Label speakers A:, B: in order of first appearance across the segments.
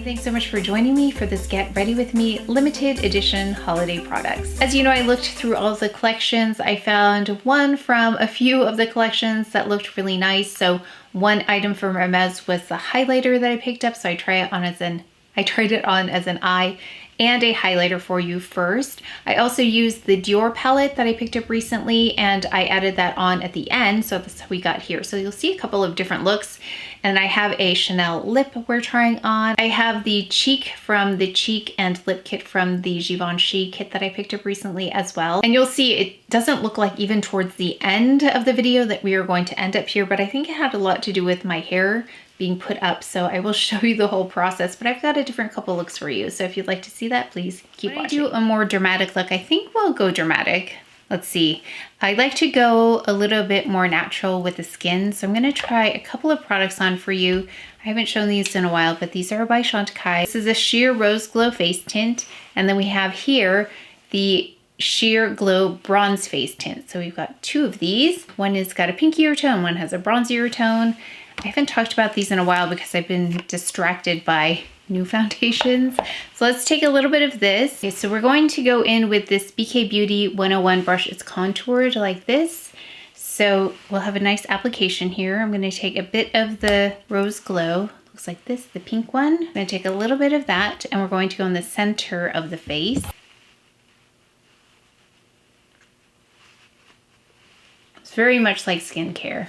A: Thanks so much for joining me for this Get Ready With Me limited edition holiday products. As you know, I looked through all of the collections. I found one from a few of the collections that looked really nice. So one item from Hermes was the highlighter that I picked up. So I tried it on as an eye and a highlighter for you first. I also used the Dior palette that I picked up recently and I added that on at the end. So that's how we got here. So you'll see a couple of different looks. And I have a Chanel lip we're trying on. I have the cheek from the cheek and lip kit from the Givenchy kit that I picked up recently as well. And you'll see it doesn't look like even towards the end of the video that we are going to end up here, but I think it had a lot to do with my hair being put up. So I will show you the whole process, but I've got a different couple looks for you. So if you'd like to see that, please keep watching. When I do a more dramatic look, I think we'll go dramatic. Let's see. I like to go a little bit more natural with the skin. So I'm going to try a couple of products on for you. I haven't shown these in a while, but these are by Chantecaille. This is a Sheer Rose Glow Face Tint. And then we have here the Sheer Glow Bronze Face Tint. So we've got two of these. One has got a pinkier tone, one has a bronzier tone. I haven't talked about these in a while because I've been distracted by new foundations. So let's take a little bit of this. Okay, so we're going to go in with this BK Beauty 101 brush. It's contoured like this. So we'll have a nice application here. I'm going to take a bit of the Rose Glow. Looks like this, the pink one. I'm going to take a little bit of that and we're going to go in the center of the face. It's very much like skincare.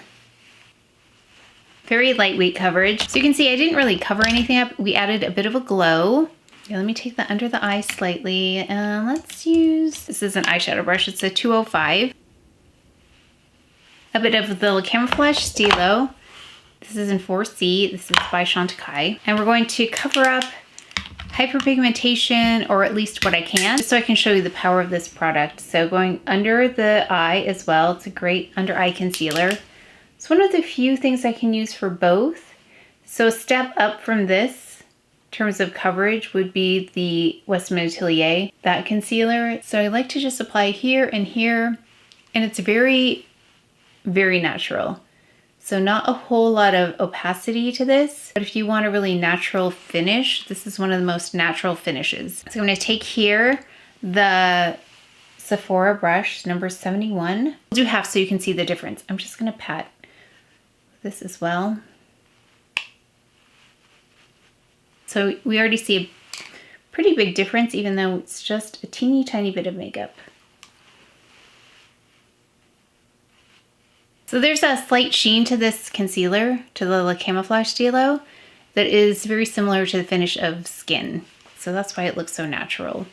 A: Very lightweight coverage. So you can see I didn't really cover anything up. We added a bit of a glow. Yeah, let me take that under the eye slightly. And let's use, this is an eyeshadow brush. It's a 205. A bit of the Camoflauge Stylo. This is in 4C. This is by Chantecaille. And we're going to cover up hyperpigmentation, or at least what I can, just so I can show you the power of this product. So going under the eye as well. It's a great under eye concealer. It's one of the few things I can use for both. So a step up from this in terms of coverage would be the Westman Atelier, that concealer. So I like to just apply here and here, and it's very, very natural. So not a whole lot of opacity to this, but if you want a really natural finish, this is one of the most natural finishes. So I'm going to take here the Sephora brush, number 71. I'll do half so you can see the difference. I'm just going to pat this as well. So we already see a pretty big difference, even though it's just a teeny tiny bit of makeup. So there's a slight sheen to this concealer, to the Camoflauge Stylo, that is very similar to the finish of skin. So that's why it looks so natural.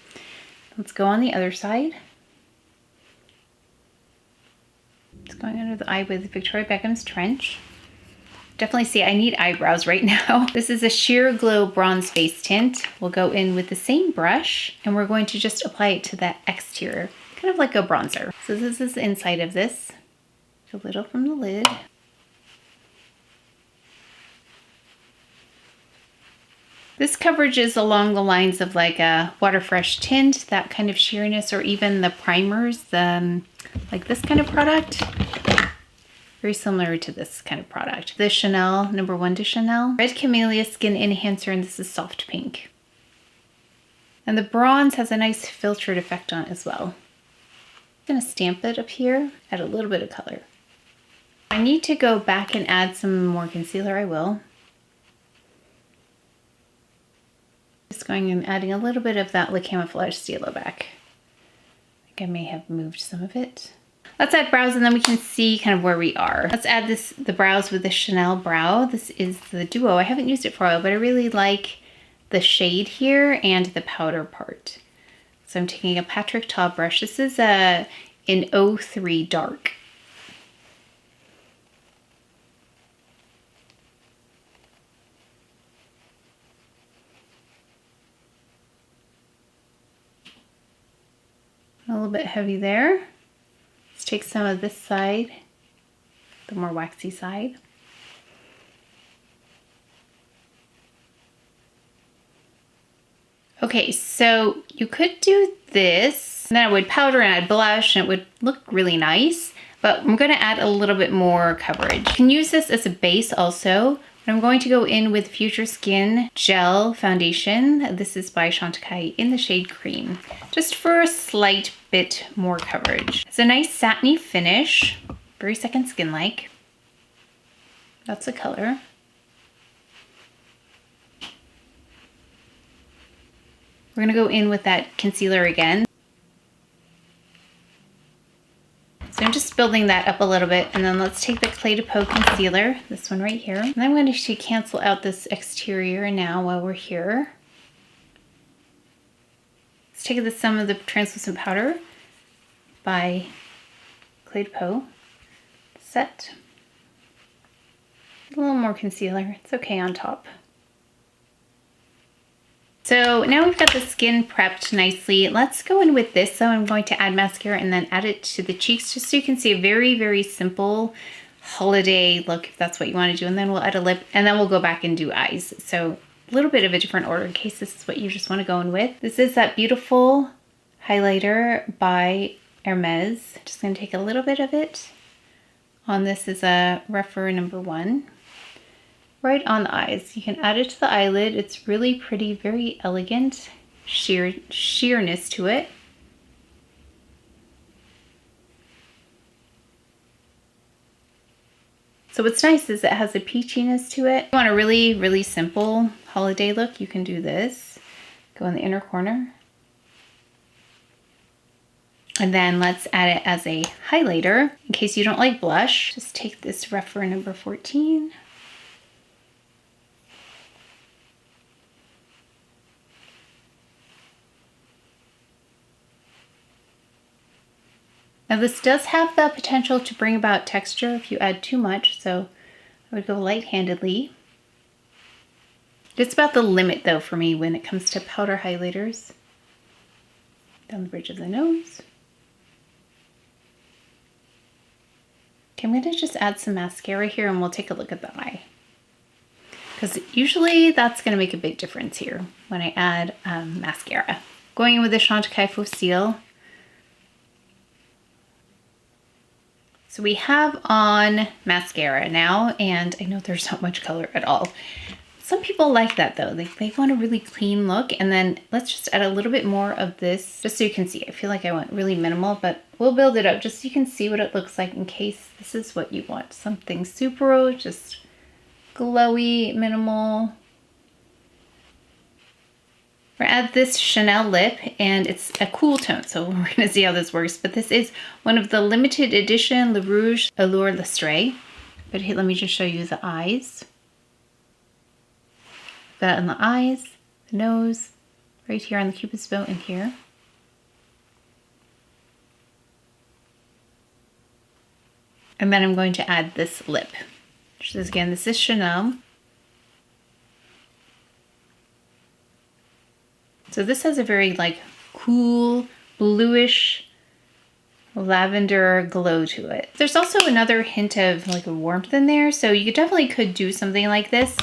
A: Let's go on the other side. It's going under the eye with Victoria Beckham's Trench. Definitely see I need eyebrows right now. This is a Sheer Glow Bronze Face Tint. We'll go in with the same brush and we're going to just apply it to that exterior, kind of like a bronzer. So this is the inside of this. A little from the lid. This coverage is along the lines of like a Water Fresh Tint, that kind of sheeriness, or even the primers, like this kind of product. Very similar to this kind of product. The Chanel, number 1 to Chanel. Red Camellia Skin Enhancer, and this is soft pink. And the bronze has a nice filtered effect on it as well. I'm gonna stamp it up here, add a little bit of color. I need to go back and add some more concealer, I will. Just going and adding a little bit of that Camoflauge Stylo back. I think I may have moved some of it. Let's add brows and then we can see kind of where we are. Let's add the brows with the Chanel brow. This is the Duo. I haven't used it for a while, but I really like the shade here and the powder part. So I'm taking a Patrick Ta brush. This is an 03 dark. A little bit heavy there. Let's take some of this side, the more waxy side. Okay, so you could do this, and then I would powder and add blush, and it would look really nice, but I'm gonna add a little bit more coverage. You can use this as a base also, I'm going to go in with Future Skin Gel Foundation. This is by Chantecaille in the shade Cream, just for a slight bit more coverage. It's a nice satiny finish, very second skin-like. That's the color. We're gonna go in with that concealer again. So I'm just building that up a little bit, and then let's take the Clé de Peau concealer, this one right here. And I'm going to cancel out this exterior now while we're here. Let's take some of the translucent powder by Clé de Peau. Set. A little more concealer, it's okay on top. So now we've got the skin prepped nicely. Let's go in with this. So I'm going to add mascara and then add it to the cheeks just so you can see a very, very simple holiday look if that's what you want to do. And then we'll add a lip and then we'll go back and do eyes. So a little bit of a different order in case this is what you just want to go in with. This is that beautiful highlighter by Hermes. Just going to take a little bit of it. On this is a Rephr #1. Right on the eyes. You can add it to the eyelid. It's really pretty, very elegant sheerness to it. So what's nice is it has a peachiness to it. If you want a really, really simple holiday look, you can do this. Go in the inner corner. And then let's add it as a highlighter. In case you don't like blush, just take this Rephr #14. Now this does have the potential to bring about texture if you add too much, so I would go light-handedly. It's about the limit though for me when it comes to powder highlighters. Down the bridge of the nose. Okay, I'm gonna just add some mascara here and we'll take a look at the eye. Because usually that's gonna make a big difference here when I add mascara. Going in with the Chantecaille Faux Cils. So we have on mascara now, and I know there's not much color at all. Some people like that though. They want a really clean look, and then let's just add a little bit more of this just so you can see. I feel like I went really minimal, but we'll build it up just so you can see what it looks like in case this is what you want. Something super, just glowy, minimal. We're gonna add this Chanel lip, and it's a cool tone, so we're gonna see how this works. But this is one of the limited edition Le Rouge Allure L'Astray. But here, let me just show you the eyes. Got it on the eyes, the nose, right here on the Cupid's bow, and here. And then I'm going to add this lip, which is, again, this is Chanel. So this has a very like cool bluish lavender glow to it. There's also another hint of like a warmth in there, so you definitely could do something like this.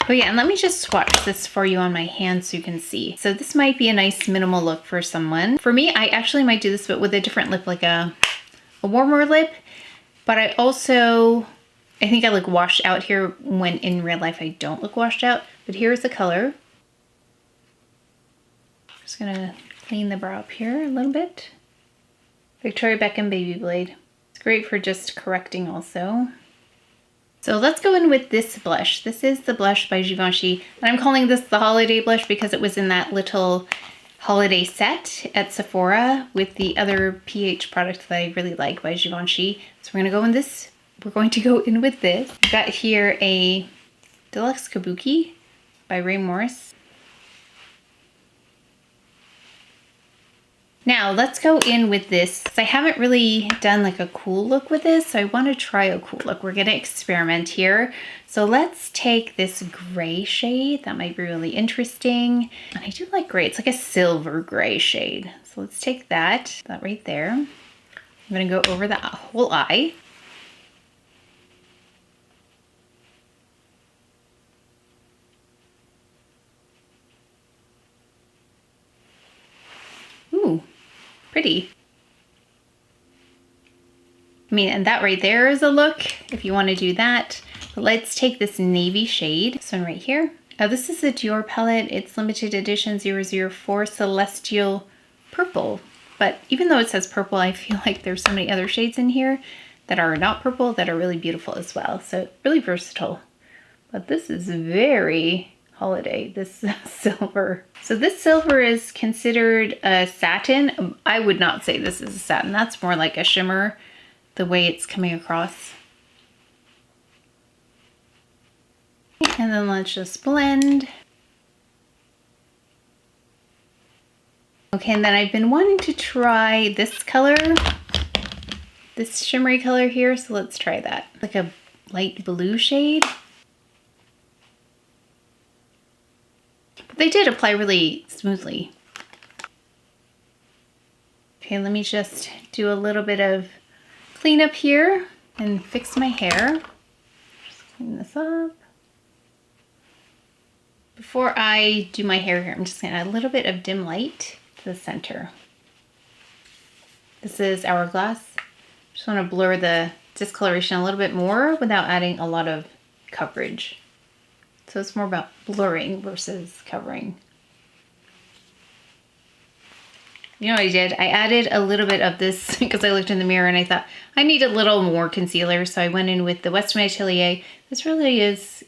A: Oh yeah, and let me just swatch this for you on my hand so you can see. So this might be a nice minimal look for someone. For me, I actually might do this but with a different lip, like a warmer lip, but I think I look washed out here when in real life I don't look washed out, but here's the color. Just gonna clean the brow up here a little bit. Victoria Beckham Baby Blade. It's great for just correcting also. So let's go in with this blush. This is the blush by Givenchy, and I'm calling this the holiday blush because it was in that little holiday set at Sephora with the other PH product that I really like by Givenchy. So we're gonna go in this. We're going to go in with this. I've got here a Deluxe Kabuki by Ray Morris. Now let's go in with this. I haven't really done like a cool look with this, so I want to try a cool look. We're gonna experiment here. So let's take this gray shade. That might be really interesting. And I do like gray. It's like a silver gray shade. So let's take that right there. I'm gonna go over the whole eye. Ooh, pretty. I mean, and that right there is a look if you want to do that. But let's take this navy shade, this one right here. This is the Dior Palette. It's limited edition 004 Celestial Purple. But even though it says purple, I feel like there's so many other shades in here that are not purple that are really beautiful as well. So really versatile. But this is very holiday, this silver. So this silver is considered a satin. I would not say this is a satin. That's more like a shimmer, the way it's coming across. And then let's just blend. Okay, and then I've been wanting to try this color, this shimmery color here, so let's try that. Like a light blue shade. But they did apply really smoothly. Okay, let me just do a little bit of cleanup here and fix my hair. Just clean this up. Before I do my hair here, I'm just gonna add a little bit of dim light to the center. This is Hourglass. Just wanna blur the discoloration a little bit more without adding a lot of coverage. So it's more about blurring versus covering. You know what I did? I added a little bit of this because I looked in the mirror and I thought I need a little more concealer. So I went in with the Western Atelier. This really is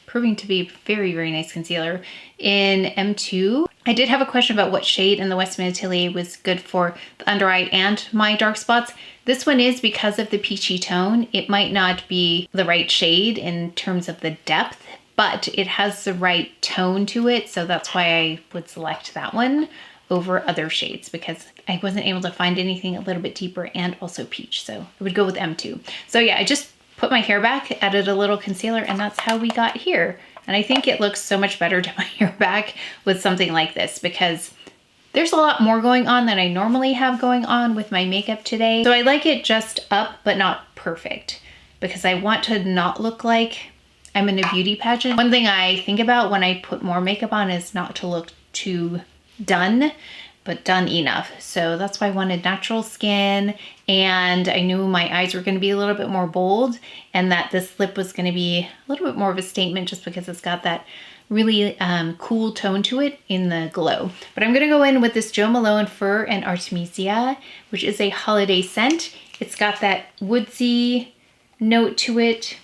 A: proving to be a very, very nice concealer in M2. I did have a question about what shade in the Western Atelier was good for the under eye and my dark spots. This one is, because of the peachy tone, it might not be the right shade in terms of the depth, but it has the right tone to it. So that's why I would select that one over other shades, because I wasn't able to find anything a little bit deeper and also peach. So I would go with M2. So yeah, I just put my hair back, added a little concealer, and that's how we got here. And I think it looks so much better to my hair back with something like this, because there's a lot more going on than I normally have going on with my makeup today. So I like it just up, but not perfect, because I want to not look like I'm in a beauty pageant. One thing I think about when I put more makeup on is not to look too done, but done enough. So that's why I wanted natural skin, and I knew my eyes were going to be a little bit more bold, and that this lip was going to be a little bit more of a statement just because it's got that really cool tone to it in the glow. But I'm going to go in with this Jo Malone Fir Artemisia, which is a holiday scent. It's got that woodsy note to it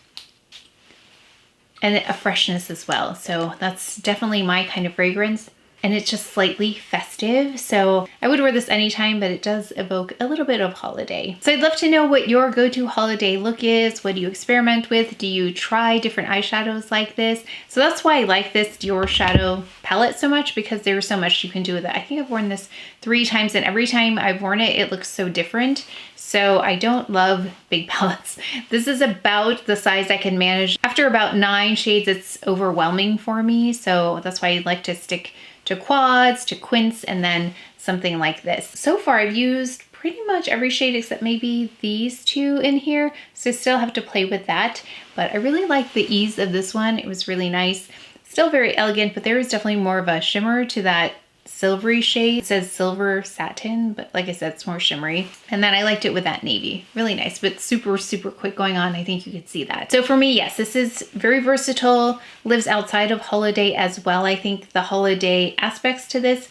A: and a freshness as well. So that's definitely my kind of fragrance. And it's just slightly festive. So I would wear this anytime, but it does evoke a little bit of holiday. So I'd love to know what your go-to holiday look is. What do you experiment with? Do you try different eyeshadows like this? So that's why I like this Dior shadow palette so much, because there's so much you can do with it. I think I've worn this 3 times, and every time I've worn it, it looks so different. So I don't love big palettes. This is about the size I can manage. After about 9 shades, it's overwhelming for me. So that's why I like to stick to quads, to quints, and then something like this. So far I've used pretty much every shade except maybe these 2 in here. So I still have to play with that, but I really like the ease of this one. It was really nice. Still very elegant, but there is definitely more of a shimmer to that silvery shade. It says silver satin, but like I said, it's more shimmery. And then I liked it with that navy. Really nice, but super, super quick going on. I think you could see that. So for me, yes, this is very versatile, lives outside of holiday as well. I think the holiday aspects to this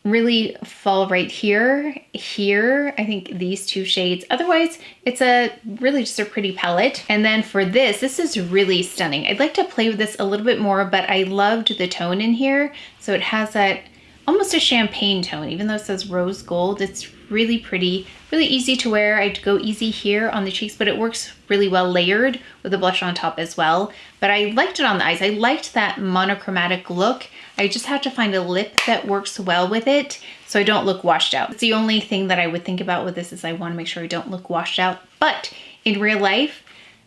A: really fall right here. Here, I think these 2 shades. Otherwise, it's really just a pretty palette. And then for this is really stunning. I'd like to play with this a little bit more, but I loved the tone in here. So it has that almost a champagne tone, even though it says rose gold. It's really pretty, really easy to wear. I'd go easy here on the cheeks, but it works really well layered with the blush on top as well. But I liked it on the eyes. I liked that monochromatic look. I just have to find a lip that works well with it so I don't look washed out. It's the only thing that I would think about with this, is I want to make sure I don't look washed out. But in real life,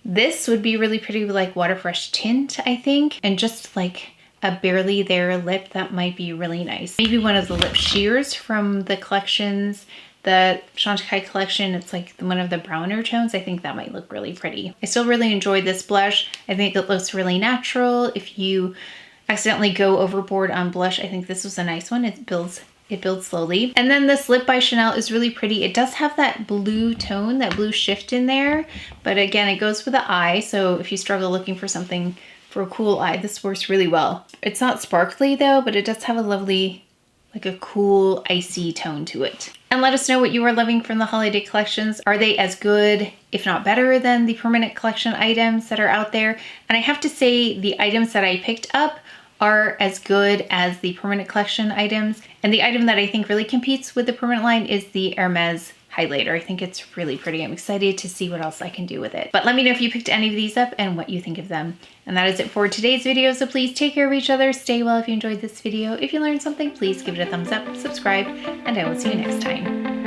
A: this would be really pretty with like Water Fresh tint, I think, and just like a barely there lip. That might be really nice. Maybe one of the lip sheers from the collections, the Chantecaille collection. It's like one of the browner tones. I think that might look really pretty. I still really enjoyed this blush. I think it looks really natural. If you accidentally go overboard on blush, I think this was a nice one. It builds It builds slowly. And then this lip by Chanel is really pretty. It does have that blue tone, that blue shift in there. But again, it goes with the eye. So if you struggle looking for something for a cool eye, this works really well. It's not sparkly though, but it does have a lovely, like a cool icy tone to it. And let us know what you are loving from the holiday collections. Are they as good, if not better, than the permanent collection items that are out there? And I have to say the items that I picked up are as good as the permanent collection items. And the item that I think really competes with the permanent line is the Hermes highlighter. I think it's really pretty. I'm excited to see what else I can do with it. But let me know if you picked any of these up and what you think of them. And that is it for today's video. So please take care of each other. Stay well if you enjoyed this video. If you learned something, please give it a thumbs up, subscribe, and I will see you next time.